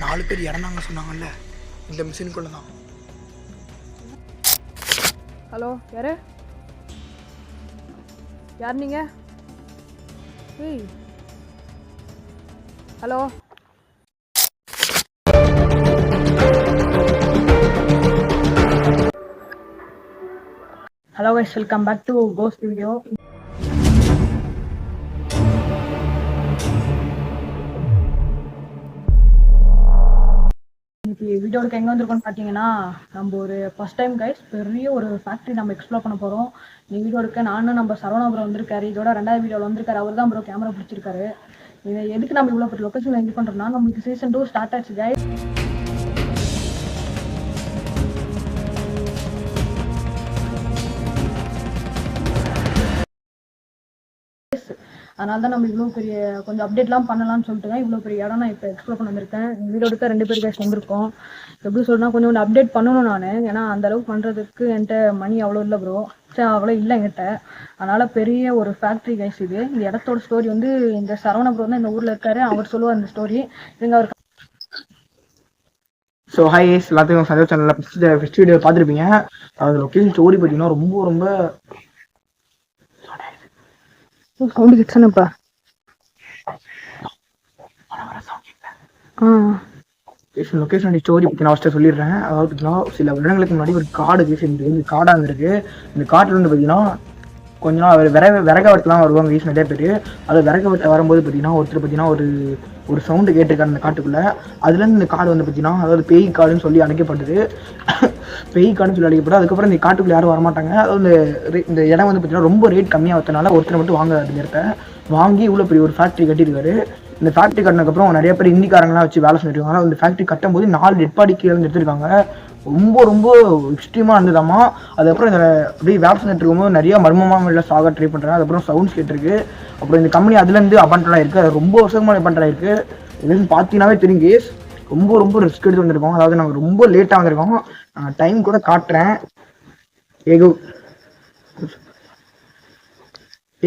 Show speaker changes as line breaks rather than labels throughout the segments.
4 பேர் இறந்தாங்க சொன்னாங்கல்ல, இந்த மிஷினுக்குள்ள தான்.
ஹலோ, யாரு? யார் நீங்க? ஏய், hello. Hello guys, welcome back to Ghost Video. இன்னைக்கு வீடியோவுக்கு எங்கே வந்திருக்கோம்னு பார்த்தீங்கன்னா, நம்ம ஒரு ஃபர்ஸ்ட் டைம் கைஸ் பெரிய ஒரு ஃபேக்ட்ரி நம்ம எக்ஸ்ப்ளோர் பண்ண போகிறோம். இந்த வீடியோவுக்கு நானும் நம்ம சரவணா ப்ரோ வந்திருக்காரு. இதோட 2வது வீடியோவில் வந்திருக்காரு. அவர் தான் ப்ரோ கேமரா பிடிச்சிருக்காரு. இதை எதுக்கு நம்ம இவ்வளோ பெரிய லொக்கேஷனில் என்ஜாய் பண்ணுறோம்னா, நம்மளுக்கு சீசன் 2 ஸ்டார்ட் ஆச்சு கைஸ். அதனால தான் நம்ம இவ்வளோ பெரிய கொஞ்சம் அப்டேட்லாம் பண்ணலாம்னு சொல்லிட்டு தான் இவ்வளோ பெரிய இடம் நான் இப்போ எக்ஸ்ப்ளோர் பண்ண வந்திருக்கேன். வீடியோ எடுக்க 2 பேர் கைஸ் வந்திருக்கோம். எப்படி சொல்லணும்னா கொஞ்சம் அப்டேட் பண்ணணும் நான். ஏன்னா அந்த அளவுக்கு பண்ணுறதுக்கு என்கிட்ட மணி அவ்வளோ இல்லை ப்ரோ, அவ்வளோ இல்லை என்கிட்ட. அதனால பெரிய ஒரு ஃபேக்ட்ரி கைஸ் இது. இந்த இடத்தோட ஸ்டோரி வந்து இந்த சரவண ப்ரோ தான் இந்த ஊரில் இருக்காரு. அவர் சொல்லுவார் இந்த ஸ்டோரி. இதுங்க அவர்.
ஸோ ஹாய் கேஸ், எல்லாத்துக்கும் சந்தோஷ சேனலில் ஃபஸ்ட் வீடியோ பார்த்துருப்பீங்க. அது லொக்கேஷன் ஸ்டோரி பார்த்தீங்கன்னா ரொம்ப
சவுண்டு கிட்ஸானப்பா.
லொக்கேஷன் ஸ்டோரி பற்றி நான் ஃபஸ்ட்டு சொல்லிடுறேன். அதாவது பார்த்தீங்கன்னா சில வருடங்களுக்கு முன்னாடி ஒரு காடு இந்த காடாக இருந்திருக்கு. இந்த காட்டில் வந்து பார்த்தீங்கன்னா கொஞ்ச நாள் விறக வெட்டலாம் வருவாங்க வீஸ் நிறைய பேர். அது விறக வெட்ட வரும்போது பார்த்தீங்கன்னா ஒருத்தர் பார்த்தீங்கன்னா ஒரு சவுண்டு கேட்டிருக்காரு அந்த காட்டுக்குள்ளே. அதுலேருந்து இந்த காடு வந்து பார்த்தீங்கன்னா அதாவது பேய் காடுன்னு சொல்லி அழைக்கப்பட்டது. பேய் காடுன்னு சொல்லி அழைக்கப்பட்டது. அதுக்கப்புறம் இந்த காட்டுக்குள்ளே யாரும் வரமாட்டாங்க. அதாவது இந்த இடம் வந்து பார்த்தீங்கன்னா ரொம்ப ரேட் கம்மியாக வரதுனால ஒருத்தர் மட்டும் வாங்க அந்த இடத்த வாங்கி இவ்வளோ பெரிய ஒரு ஃபேக்ட்ரி கட்டியிருக்காரு. இந்த ஃபேக்ட்ரி கட்டினதுக்கப்புறம் நிறைய பேர் இந்திக்காரங்களாம் வச்சு வேலை செஞ்சுருக்காங்க. அந்த ஃபேக்ட்ரி கட்டும்போது 4 டெட் பாடி கீழே எடுத்துருக்காங்க. ரொம்ப எக்ஸ்ட்ரீமாக இருந்ததாமா. அதுக்கப்புறம் இந்த அப்படியே வேலை செஞ்சுட்டு இருக்கும்போது நிறைய மர்மமாக இல்லை சாக ட்ரை பண்ணுறாங்க. அதுக்கப்புறம் சவுண்ட்ஸ் கேட்டிருக்கு. அப்புறம் இந்த கம்பெனி அதுலேருந்து அபான்டாக இருக்குது. அது ரொம்ப வருஷமாக அபான்டாக இருக்குது. இதுன்னு பார்த்தீங்கன்னாவே தெரியும் கேஸ். ரொம்ப ரிஸ்க் எடுத்து வந்திருக்கோம். அதாவது நாங்கள் ரொம்ப லேட்டாக வந்திருக்கோம். டைம் கூட காட்டுறேன்.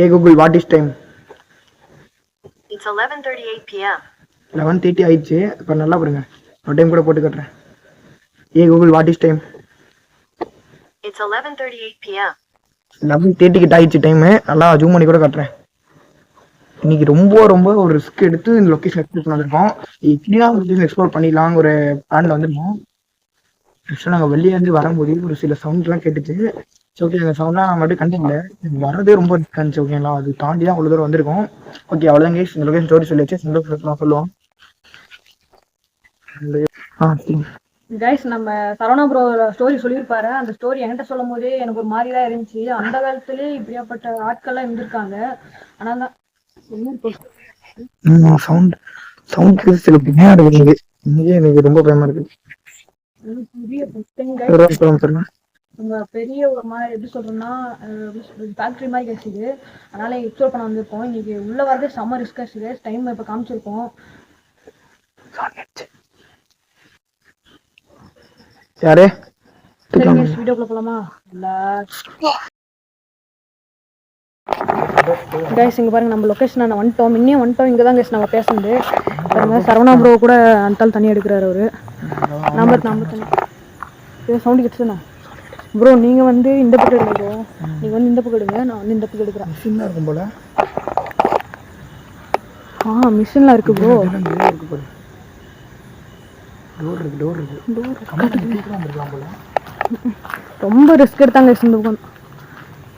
Hey Google what is time?
It's 11:38 p.m.
11:30 ஆயிடுச்சு. இப்போ நல்லா பாருங்க, ஒரு டைம் கூட போட்டு காட்டுறேன். Hey Google what is time?
It's 11:38 p.m.
11:30 கிட்ட ஆயிடுச்சு டைமு. நல்லா ஜூம் பண்ணி கூட காட்டுறேன். இன்னைக்கு ரொம்ப ஒரு ரிஸ்க் எடுத்து இந்த லொக்கேஷன் எக்ஸ்ப்ளோர் பண்ண வந்திருக்கோம். இப்படிலாம் லொக்கேஷன் எக்ஸ்ப்ளோர் பண்ணிடலாம் ஒரு பிளானில் வந்திருக்கோம். ஆக்சுவலாக நாங்கள் வெளியே இருந்து வரும்போது ஒரு சில சவுண்ட்லாம் கேட்டுச்சு. ஓகே, அந்த சவுண்ட்லாம் நான் மட்டும் கண்டிப்பா வரதே ரொம்ப இருந்துச்சு. ஓகேங்களா, அது தாண்டி தான் அவ்வளோ தூரம் வந்திருக்கோம். ஓகே, அவ்வளோதான் கேஸ். இந்த லொகேஷன் ஸ்டோரி சொல்லி வச்சு நான் சொல்லுவோம்.
கைஸ், நம்ம சரவணா ப்ரோ ஸ்டோரி சொல்லியிருப்பாரு. அந்த ஸ்டோரி என்கிட்ட சொல்லும் போதே எனக்கு ஒரு மாதிரி தான் இருந்துச்சு. அந்த காலத்துலேயே இப்படியாப்பட்ட ஆட்கள்லாம் இருந்திருக்காங்க. ஆனால் தான்
சவுண்ட் சில பின்னாடி இருக்குது. இன்னைக்கே எனக்கு ரொம்ப பயமா இருக்கு.
பெரிய ஒரு மாதிரி எப்படி சொல்றோம்னா ஃபேக்ட்ரி மாதிரி கிடைச்சிது. அதனால எக்ஸ்ப்ளோர் பண்ண வந்திருக்கோம். இன்னைக்கு உள்ள வரதே செம்ம ரிஸ்க் ஆச்சு. டைம் இப்போ காமிச்சிருக்கோம்.
யாரு
வீடியோக்குள்ள போலாமா? கைஸ், இங்க பாருங்க, நம்ம லொகேஷன் நான் வந்துட்டோம். இன்னும் வந்துட்டோம். இங்கே தான் கைஸ் நம்ம பேசுறது. சரவணா ப்ரோ கூட அந்த தண்ணி எடுக்கிறாரு அவரு. நம்பர் தண்ணி சவுண்டு கிடச்சுண்ணா ப்ரோ. நீங்கள் வந்து இந்த பக்கம் எடுங்க ப்ரோ. நீங்கள் வந்து இந்த பக்கம் எடுங்க, நான் வந்து இந்த பக்கம் எடுக்கிறேன்.
மிஷின்லாம் இருக்கும் போல.
மிஷின்லாம் இருக்கு ப்ரோ. ரொம்ப ரிஸ்க் எடுத்தாங்க இந்த பக்கம்.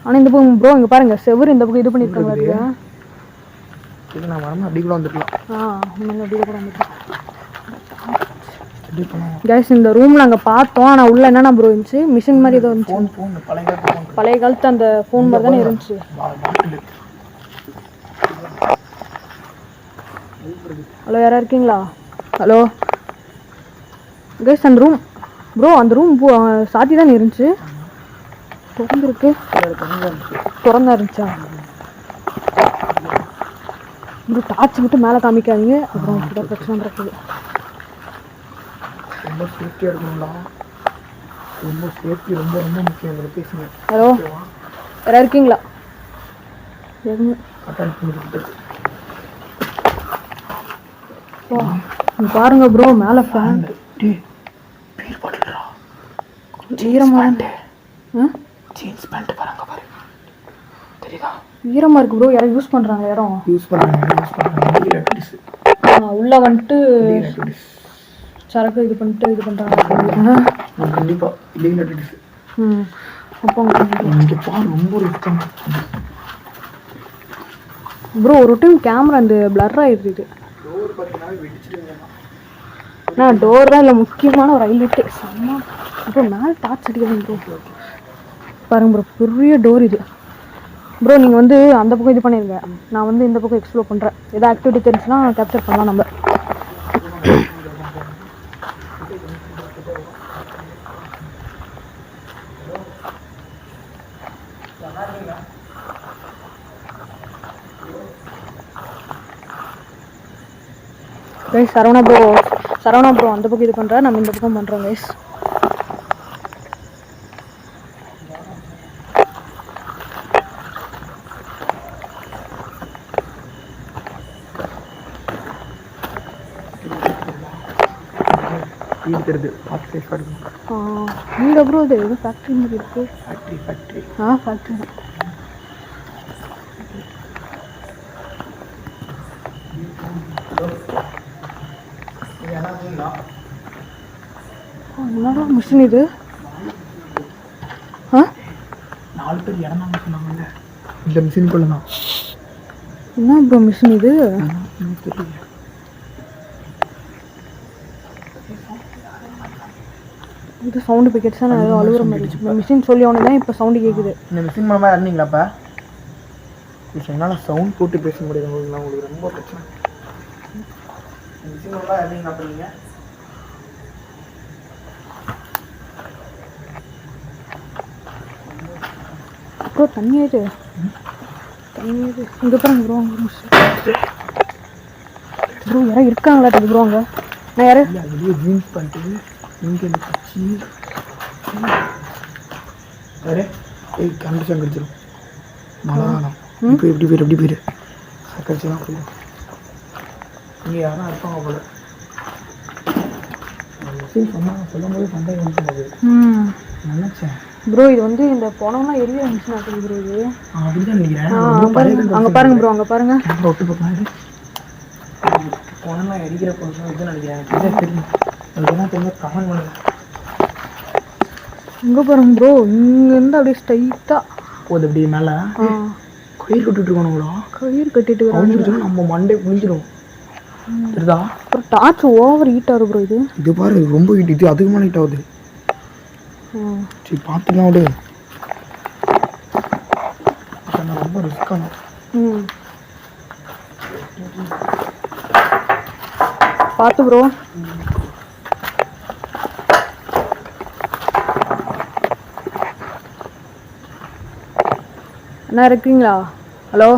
ஆனால் இந்த பக்கம் ப்ரோ இங்கே பாருங்க, செவரு இந்த பக்கம் இது பண்ணியிருக்காங்க.
அப்படி கூட வந்துருக்கலாம்.
கைஸ், இந்த ரூம்ல அங்கே பார்த்தோம். ஆனால் உள்ள என்னென்ன ப்ரோ இருந்துச்சு? மிஷின் மாதிரி ஏதோ இருந்துச்சு. பழைய காலத்து அந்த ஃபோன் மாதிரி தானே இருந்துச்சு. ஹலோ, யாரா இருக்கீங்களா? ஹலோ கைஸ், அந்த ரூம் ப்ரோ, அந்த ரூம் சாத்தி தானே இருந்துச்சு. திறந்தா இருந்துச்சா ப்ரோ? டார்ச் மட்டும் மேலே காமிக்காதீங்க, அப்புறம் பிரச்சனை நடக்குது.
ரொம்ப சேஃப்டியாக இருக்கணும்டா. ரொம்ப சேஃப்டி ரொம்ப முக்கியம் இந்த லொக்கேஷன்.
ஹலோ, யாராவது இருக்கீங்களா? இங்க பாருங்க ப்ரோ மேல ஃபேன்
டேய் பீர் பாட்டில்டா.
ஈரமா
ஜீன்ஸ் பேண்ட் பாருங்க பாரு. தெரியுதா?
ஈரமா இருக்கு ப்ரோ. யாரும் யூஸ் பண்றாங்க யாரும்
யூஸ் பண்றாங்க.
உள்ள வந்துட்டு சரக்கு இது பண்ணிட்டு இது பண்றாங்க.
கண்டிப்பா இல்லீகல் ஆக்டிவிட்டிஸ்.
அப்போ
இங்க பாரு ரொம்ப ரிஸ்கான
ப்ரோ. ஒரு டைம் கேமரா இந்த பிளர் ஆயிடுது.
டோர் பார்த்தீங்கன்னா வெடிச்சிருங்க.
நான் டோர் தான் இல்லை, முக்கியமான ஒரு ஹைலைட்டு செம்ம. அப்புறம் மேலே டார்ச் அடிக்கிறது ப்ரோ. பாருங்க ப்ரோ, பெரிய டோர் இது ப்ரோ. நீங்கள் வந்து அந்த பக்கம் இது பண்ணிடுங்க, நான் வந்து இந்த பக்கம் எக்ஸ்ப்ளோர் பண்ணுறேன். எதாவது ஆக்டிவிட்டி தெரிஞ்சுன்னா கேப்சர் பண்ணலாம் நம்ம. கைஸ் சரவணா ப்ரோ அந்த பக்கம் இது பண்ணுறேன், நம்ம இந்த பக்கம் பண்ணுறோம் கைஸ்.
இருக்கிறது பார்த்து சேஃபாக இருக்கும்.
இந்த ப்ரோ இது எதுவும் ஃபேக்ட்ரி மாதிரி இருக்குது.
ஃபேக்ட்ரி
ஃபேக்ட்ரி தான். என்னடா மிஷின் இது?
4 பேர் இறந்தாங்க சொன்னாங்கல்ல, இந்த மிஷினுக்குள்ள தான்.
என்ன ப்ரோ மிஷின் இது? இது சவுண்டு பிக்கெட்ஸாக நான் ஏதோ அழுகுற மாதிரி. இந்த மிஷின் சொல்லி ஒன்று தான் இப்போ சவுண்டு கேட்குது.
இந்த மிஷின் மூலமாக இறந்தீங்களாப்பா? என்னால் சவுண்ட் போட்டு பேச முடியாது உங்களுக்கு ரொம்ப பிரச்சனை. மிஷின் மூலமாக இறந்தீங்களாப்பா நீங்கள்?
ப்ரோ தண்ணி ஆயிடுது. இங்கே பாருங்க ப்ரோ. ப்ரோ யாரும் இருக்காங்களா ப்ரோ அங்கே? நான் யாரு
வெளியே ஜீன்ஸ் பண்ணிட்டு இங்கே கட்சி வேறு கண்டிஷன் கடிச்சிடும். மழைக்காலம் இப்போ எப்படி போயிரு கடிச்சுலாம் போயிடும். இங்கே யாரும் இருப்பாங்க போல. சொல்லும் போது சந்தேகம் வந்துச்சு. நினச்சேன்
ப்ரோ இது வந்து இந்த பணம்லாம் எரிய மிஷின் ஆகுது ப்ரோ. இது
அப்படிதான் நினைக்கிறேன்.
அங்கே பாருங்க ப்ரோ, அங்கே பாருங்க.
விட்டு பார்க்கலாம். பணம்லாம் எரிக்கிற பொருள் இதுன்னு நினைக்கிறேன். எனக்கு தெரியும். அதுதான் தெரியும். கமெண்ட் பண்ணுங்க.
இங்கே பாருங்க ப்ரோ, இங்கேருந்து அப்படியே ஸ்ட்ரைட்டாக
போகுது. அப்படியே மேலே கயிறு கட்டிட்டு இருக்கணுங்களா? கயிறு
கட்டிட்டு
வந்துருச்சுன்னா நம்ம மண்டே புளிஞ்சிடும். தெரியுதா?
அப்புறம் டார்ச் ஓவர் ஹீட் ஆகுது ப்ரோ.
இது பாரு ரொம்ப ஹீட். இது அதிகமாக ஹீட் ஆகுது. சரி பார்த்துக்கலாம் விடு. ரொம்ப ரிஸ்கான.
பார்த்து ப்ரோ. என்ன இருக்கீங்களா? ஹலோ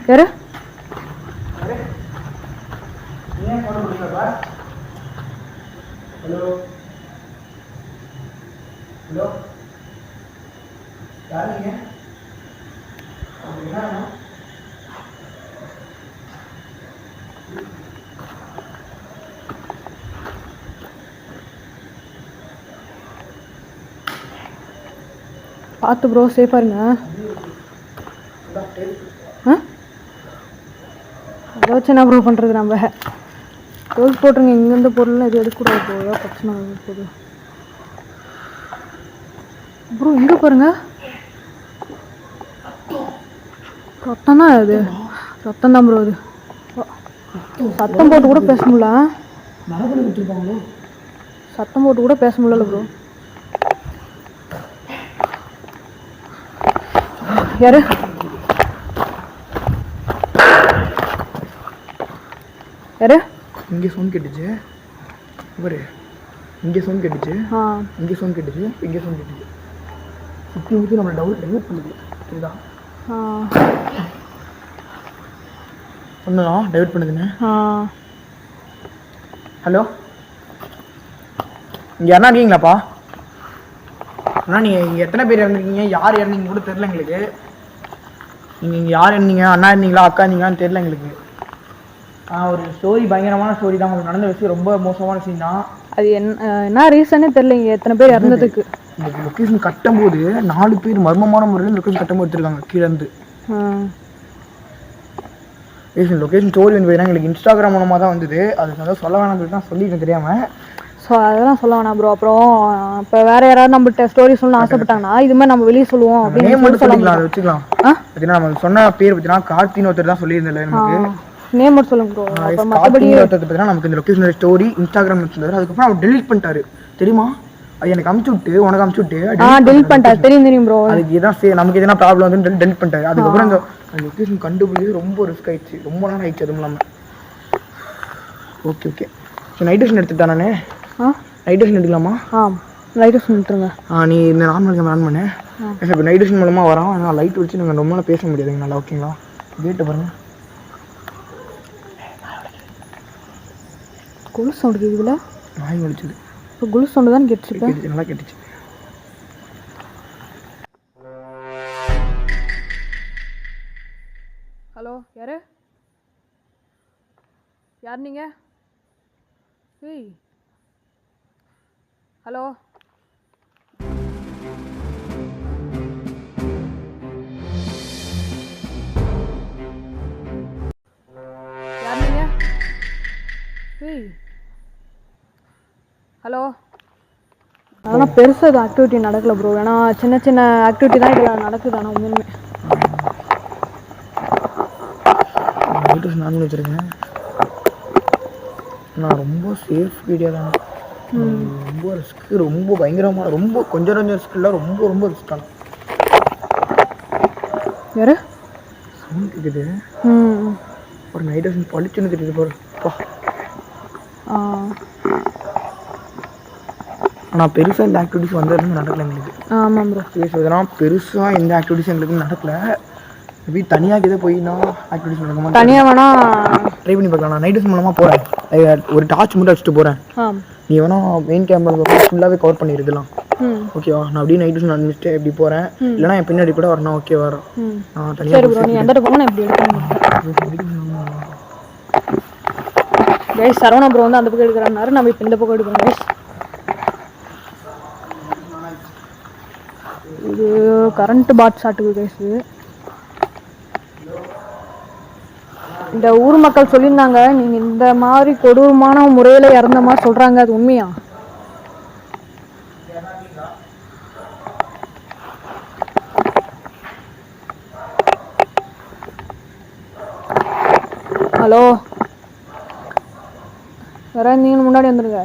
யாரு?
ஹலோ ஹலோ யார் நீங்கள்? என்ன
பார்த்து ப்ரோ, சேஃபாக இருங்க. அதை வச்சு என்ன ப்ரோ பண்ணுறது? நம்ம ரோஸ் போட்டுருங்க. இங்கேருந்து பொருள்லாம் எதுவும் எடுக்கக்கூடாது ப்ரோ, ஏதாவது பிரச்சனை போகுது ப்ரோ. இங்கே பாருங்க, ரத்தம் தான். அது ரத்தம் தான் ப்ரோ. அது சத்தம் போட்டு கூட பேச முடியல. சத்தம் போட்டு கூட பேச முடியல ப்ரோ. யாரு? யாரு?
இங்கே சவுண்ட் கேட்டுச்சு பாரு. இங்கே சவுண்ட் கேட்டுச்சு, இங்கே சவுண்ட் கேட்டுச்சு, இங்கே சவுண்ட் கேட்டுச்சு. சுற்றி ஊற்றி நம்மளை டைவர்ட் பண்ணுது. சரிதா? ஒன்றும் டைவர்ட் பண்ணுதுன்னு. ஹலோ இங்கே யாரா இருக்கீங்களாப்பா? அண்ணா நீங்கள் இங்கே எத்தனை பேர் இறந்துருக்கீங்க? யார் இறந்தீங்க கூட தெரில எங்களுக்கு. நீங்கள் இங்கே யார் இருந்தீங்க? அண்ணா இருந்தீங்களா, அக்கா இருந்தீங்களான்னு தெரில எங்களுக்கு. ஒரு ஸ்டோரி பயங்கரமான ஸ்டோரி தான். உங்களுக்கு நடந்த விஷயம் ரொம்ப மோசமான சீன் தான்.
அது என்ன ரீசனே தெரியலைங்க, எத்தனை பேர் இறந்ததுக்கு.
இந்த லொக்கேஷன் கட்டும்போது 4 பேர் மர்மமான முறையில் லொக்கேஷன் கட்டும்போது எடுத்துருக்காங்க கீழே இருந்து. லொக்கேஷன் ஸ்டோரி வந்து பார்த்தீங்கன்னா எங்களுக்கு இன்ஸ்டாகிராம் மூலமாக தான் வந்தது. அது நல்லா சொல்ல வேணாம் தான் சொல்லிட்டு தெரியாமல்.
ஸோ அதெல்லாம் சொல்ல வேணாம் ப்ரோ. அப்புறம் இப்போ வேற யாராவது நம்மகிட்ட ஸ்டோரி சொல்லணும்னு ஆசைப்பட்டாங்கன்னா இது மாதிரி நம்ம வெளியே சொல்லுவோம் அப்படின்னு
மட்டும் சொல்லிக்கலாம். அதை வச்சுக்கலாம். பார்த்தீங்கன்னா நம்ம சொன்ன பேர் பார்த்தீங்கன்னா கார்த்தின்னு ஒருத்தர் தான் சொல்லியிருந்தேன் நமக்கு.
நேம் மட்டும் சொல்லுங்க ப்ரோ.
மற்றபடி ஒருத்தர் பார்த்தீங்கன்னா நமக்கு இந்த லொக்கேஷனோட ஸ்டோரி இன்ஸ்டாகிராம் வச்சிருந்தாரு. அதுக்கப்புறம் அவர் டெலிட் பண்ணிட்டாரு தெரியுமா? அது எனக்கு அமுச்சு விட்டு உனக்கு அமுச்சு விட்டு
டெலிட் பண்ணிட்டாரு. தெரியும் ப்ரோ.
அதுக்கு எதாவது நமக்கு எதனா ப்ராப்ளம் வந்து டெலிட் பண்ணிட்டாரு. அதுக்கப்புறம் அந்த லொக்கேஷன் கண்டுபிடிச்சி ரொம்ப ரிஸ்க் ஆயிடுச்சு, ரொம்ப நேரம் ஆயிடுச்சு. அதுவும் இல்லாமல் ஓகே ஸோ நைட் டியூஷன் எடுத்துட்டா நான் நைட் டியூஷன் எடுக்கலாமா?
நைட் டியூஷன் எடுத்துருங்க.
நீ இந்த நார்மல் கேமரா ஆன் பண்ணு. இப்போ நைட் டியூஷன் மூலமாக வரோம். ஆனால் லைட் வச்சு நாங்கள் ரொம்ப பேச முடியாதுங்க. நல்லா ஓகேங்களா? கேட்டு பாருங்க.
குளு சவுண்டு கேட்குதுல?
நாய் வலிச்சுது.
இப்போ குளு சவுண்டு தான் கேட்டுச்சு.
நல்லா கேட்டுச்சு.
ஹலோ, யார் நீங்க? ஏய் ஹலோ, யார் நீங்க? ஏய் ஹலோ. அதெல்லாம் பெருசாக இது ஆக்டிவிட்டி நடக்கல ப்ரோ. ஏன்னா சின்ன சின்ன ஆக்டிவிட்டி தான் இதில் நடக்குது. ஆனால் உண்மையுமே
நான் வச்சுருக்கேன். நான் ரொம்ப சேஃப் வீடியோ தான். ரொம்ப ரிஸ்க்கு, ரொம்ப பயங்கரமான, ரொம்ப கொஞ்சம் ரிஸ்க் இல்லை, ரொம்ப ரிஸ்க்கான.
யாரு
சவுண்ட் கேட்குது. ஒரு நைட் டியூஷன் பளிச்சுன்னு கேட்டுது பாரு. ஆனால் பெருசாக இந்த ஆக்டிவிட்டிஸ் வந்ததுன்னு நடக்கல எங்களுக்கு.
ஆமாம் ப்ரோ.
இதெல்லாம் பெருசாக எந்த ஆக்டிவிட்டிஸும் எங்களுக்கு நடக்கல. மேபி தனியாக இதை போய் நான் ஆக்டிவிட்டிஸ் நடக்குமா
தனியாக வேணா
ட்ரை பண்ணி பார்க்கலாம். நான் நைட் டியூஷன் மூலமாக போகிறேன். ஒரு டார்ச் மட்டும் வச்சுட்டு போகிறேன். நீ வேணா மெயின் கேமரா ஃபுல்லாகவே கவர் பண்ணிருக்கலாம். ஓகேவா? நான் அப்படியே நைட் டியூஷன் அனுப்பிச்சிட்டு எப்படி போகிறேன். இல்லைனா என் பின்னாடி கூட வரணும். ஓகே வரும். நான்
கைஸ் சரவணா ப்ரோ வந்து அந்த பக்கம் எடுக்கிறாரு. நம்ம இப்போ இந்த பக்கம் எடுக்கிறோம் கைஸ். இது கரண்ட் பாட் ஷாட்டுக்கு கைஸ். இந்த ஊர் மக்கள் சொல்லியிருந்தாங்க நீங்கள் இந்த மாதிரி கொடூரமான முறையில் இறந்த மாதிரி சொல்கிறாங்க. அது உண்மையா? ஹலோ, யாராவது நீங்கள் முன்னாடி வந்துடுங்க.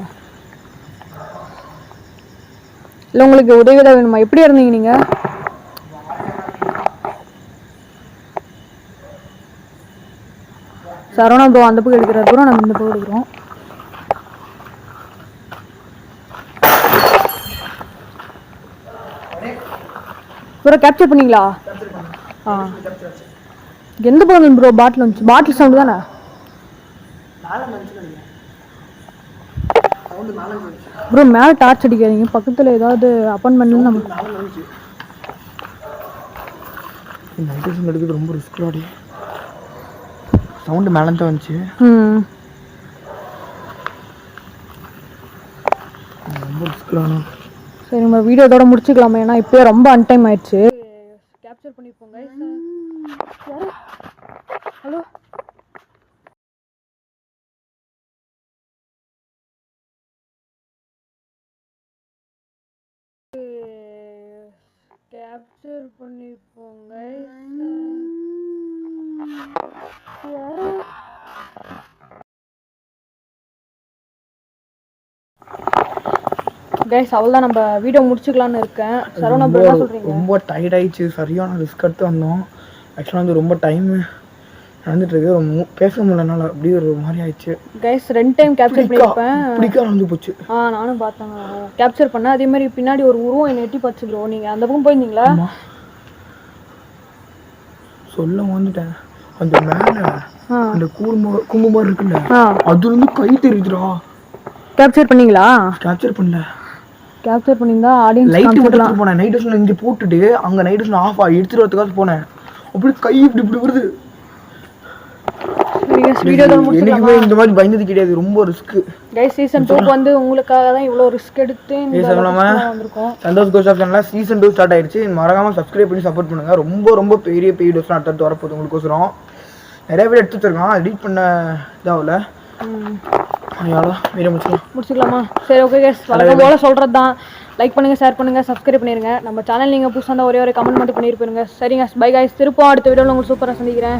இல்லை உங்களுக்கு உதவி தான் வேணுமா? எப்படி இருந்தீங்க நீங்கள்? சரவணா ப்ரோ அந்த பக்கம் எடுக்கிற ப்ரோ, நம்ம இந்த பக்கம் எடுக்கிறோம். ப்ரோ கேப்சர் பண்ணீங்களா? எந்த பக்கம் ப்ரோ? பாட்டில் வந்துச்சு. பாட்டில் சவுண்டு தானே? ப்ரோ மேலே டார்ச் அடிக்காதீங்க. பக்கத்தில் ஏதாவது அப்பாயின்மெண்ட்ல நம்ம
எடுக்கிறது ரொம்ப ரிஸ்க். சவுண்டு மேலே தான் வந்துச்சு. ரொம்ப ரிஸ்க்லான.
சரி நம்ம வீடியோ இதோட முடிச்சுக்கலாமா? ஏன்னா இப்போயே ரொம்ப அன்டைம் ஆயிடுச்சு. கேப்சர் பண்ணிப்போங்க. ஹலோ, கேப்சர் பண்ணிப்போங்க. கைஸ் அவ்வளோதான், நம்ம வீடியோ முடிச்சுக்கலான்னு இருக்கேன். சரவணா ப்ரோ என்ன சொல்கிறீங்க?
ரொம்ப டயர்ட் ஆயிடுச்சு. சரியான ரிஸ்க் எடுத்து வந்தோம். ஆக்சுவலாக வந்து ரொம்ப டைம் நடந்துட்டுருக்கு. ரொம்ப பேச முடியலனால அப்படியே ஒரு மாதிரி ஆயிடுச்சு.
கைஸ் 2 டைம் கேப்சர் பண்ணியிருப்பேன்.
பிடிக்க வந்து போச்சு.
நானும் பார்த்தேன். கேப்சர் பண்ணேன். அதே மாதிரி பின்னாடி ஒரு உருவம் என்னை எட்டி பார்த்து ப்ரோ. நீங்கள் அந்த பக்கம் போயிருந்தீங்களா?
சொல்ல வந்துட்டேன். அந்த மேலே அந்த கும்பு மாதிரி இருக்குல்ல, அதுல இருந்து கை தெரியுதுடா.
கேப்சர் பண்ணீங்களா?
கேப்சர் பண்ணல.
கேப்சர் பண்ணியிருந்தா ஆடியன்ஸ்
லைட் மட்டும் போனேன். நைட் டியூஷன் இங்கே போட்டுட்டு அங்கே நைட் டியூஷன் ஆஃப் ஆகி எடுத்துட்டு வரதுக்காக போனேன். அப்படி கை இப்படி வருது.
சரிங்க கைஸ் வீடியோட முடிச்சுக்கலாமா
என்னைக்குமே இந்த மாதிரி பயந்தது கிடையாது, ரொம்ப ரிஸ்க்.
கைஸ் சீசன் 2 வந்து உங்களுக்காக தான் இவ்வளோ ரிஸ்க் எடுத்து இந்த வந்திருக்கோம்.
சந்தோஷ் கோஷ் சேனல்ல சீசன் 2 ஸ்டார்ட் ஆயிடுச்சு. மறக்காம சப்ஸ்கிரைப் பண்ணி சப்போர்ட் பண்ணுங்க. ரொம்ப ரொம்ப பெரிய வீடியோஸ்லாம் அடுத்து வரப்போகுது உங்களுக்கோசரம். நிறைய வீடியோ எடுத்து வச்சிருக்கோம், எடிட் பண்ண இதாகல. வீடியோ
முடிச்சுக்கலாமா? சரி ஓகே கைஸ், வழக்கம் போல சொல்கிறது தான். லைக் பண்ணுங்க, ஷேர் பண்ணுங்க, சப்ஸ்கிரைப் பண்ணிருங்க. நம்ம சேனல் நீங்கள் புதுசாக ஒரே ஒரு கமெண்ட் மட்டும் பண்ணியிருப்பீங்க. சரிங்க, பை கைஸ். திருப்பம் அடுத்த வீடியோவில் உங்களுக்கு சூப்பராக சந்திக்கிறேன்.